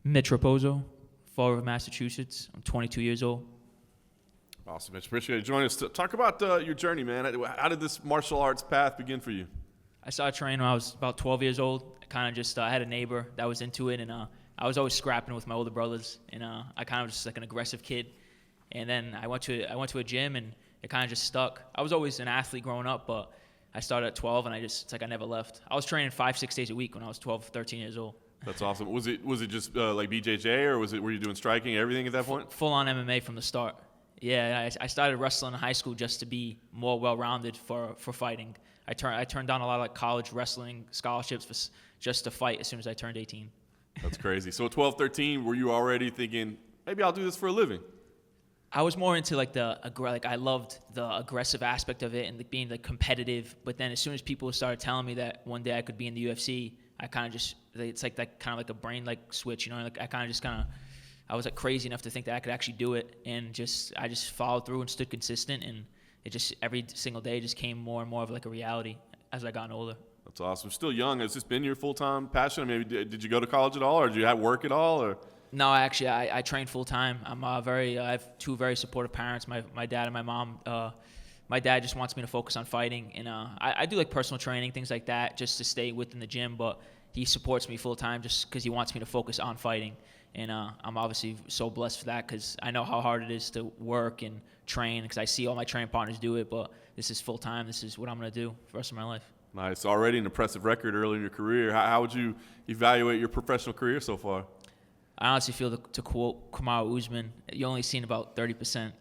Mitch Raposo, Fall River, Massachusetts. I'm 22 years old. Awesome, Mitch. Appreciate you joining us. Talk about your journey, man. How did this martial arts path begin for you? I started training when I was about 12 years old. I kind of just I had a neighbor that was into it, and I was always scrapping with my older brothers, and I kind of just like an aggressive kid. And then I went to a gym, and it kind of just stuck. I was always an athlete growing up, but I started at 12, and it's like I never left. I was training 5-6 days a week when I was 12, 13 years old. That's awesome. Was it just like BJJ, or were you doing striking, everything at that point? Full on MMA from the start. Yeah, I started wrestling in high school just to be more well-rounded for fighting. I turned down a lot of like college wrestling scholarships just to fight as soon as I turned 18. That's crazy. So at 12, 13, were you already thinking, maybe I'll do this for a living? I was more into like I loved the aggressive aspect of it and being like competitive. But then as soon as people started telling me that one day I could be in the UFC, I kind of just, it's like that kind of like a brain like switch, you know, like I was like crazy enough to think that I could actually do it, and I just followed through and stood consistent, and it just every single day just came more and more of like a reality as I got older. That's awesome. Still young. Has this been your full-time passion? Maybe did you go to college at all, or did you have work at all, or? No, actually, I train full time. I have two very supportive parents, my dad and my mom. My dad just wants me to focus on fighting, and I do like personal training, things like that, just to stay within the gym. But he supports me full time just because he wants me to focus on fighting. And I'm obviously so blessed for that because I know how hard it is to work and train because I see all my training partners do it. But this is full time. This is what I'm going to do for the rest of my life. Nice. Already an impressive record early in your career. How would you evaluate your professional career so far? I honestly feel, to quote Kamaru Usman, you only seen about 30%.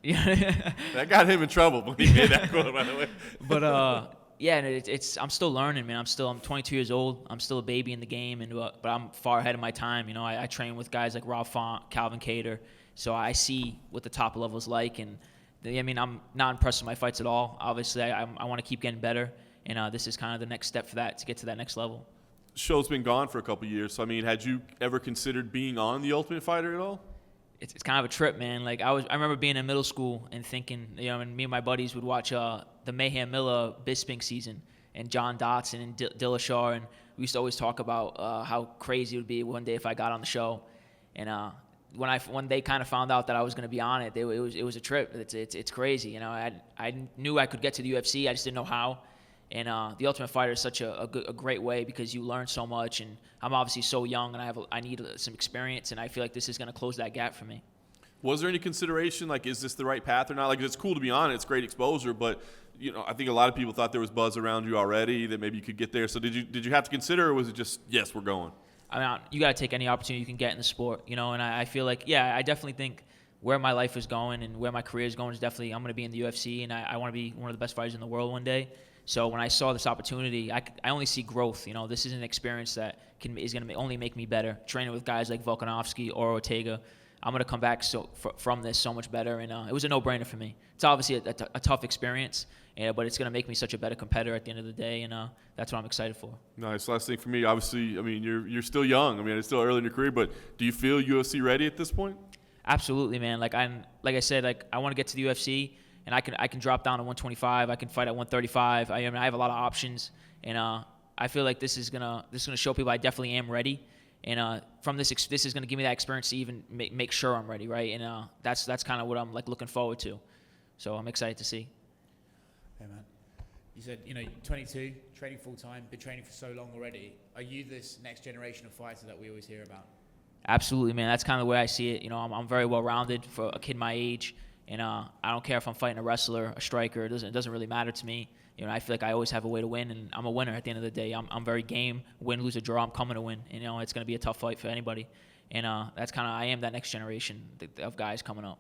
That got him in trouble when he made that quote, by the way. But yeah, I'm still learning, man. I'm 22 years old. I'm still a baby in the game, but I'm far ahead of my time. You know, I train with guys like Rob Font, Calvin Kattar, so I see what the top level is like. And I'm not impressed with my fights at all. Obviously, I want to keep getting better, and this is kind of the next step for that to get to that next level. Show's been gone for a couple of years, so had you ever considered being on The Ultimate Fighter at all? It's kind of a trip, man. Like I remember being in middle school and thinking, and me and my buddies would watch the Mayhem Miller Bisping season and John Dotson and Dillashaw, and we used to always talk about how crazy it would be one day if I got on the show. And when they kind of found out that I was going to be on it, it was a trip. It's crazy, you know. I knew I could get to the UFC, I just didn't know how. And The Ultimate Fighter is such a great way because you learn so much, and I'm obviously so young, and I need some experience, and I feel like this is going to close that gap for me. Was there any consideration, like, is this the right path or not? Like, it's cool to be on it, it's great exposure, but I think a lot of people thought there was buzz around you already that maybe you could get there. So did you have to consider, or was it just yes, we're going? You got to take any opportunity you can get in the sport, and I feel like I definitely think where my life is going and where my career is going is definitely I'm going to be in the UFC, and I want to be one of the best fighters in the world one day. So when I saw this opportunity, I only see growth. This is an experience that is going to only make me better. Training with guys like Volkanovski or Ortega, I'm going to come back from this so much better. And it was a no-brainer for me. It's obviously a tough experience, but it's going to make me such a better competitor at the end of the day, and that's what I'm excited for. Nice. Last thing for me, obviously, you're still young. It's still early in your career, but do you feel UFC ready at this point? Absolutely, man. Like I said, I want to get to the UFC. And I can drop down to 125. I can fight at 135. I have a lot of options, and I feel like this is gonna show people I definitely am ready. And from this is gonna give me that experience to even make sure I'm ready, right? And that's kind of what I'm like looking forward to. So I'm excited to see. Hey man, you said you're 22, training full time, been training for so long already. Are you this next generation of fighter that we always hear about? Absolutely, man. That's kind of the way I see it. I'm very well rounded for a kid my age. And I don't care if I'm fighting a wrestler, a striker. It doesn't really matter to me. I feel like I always have a way to win, and I'm a winner at the end of the day. I'm very game. Win, lose, or draw, I'm coming to win. It's going to be a tough fight for anybody. And I am that next generation of guys coming up.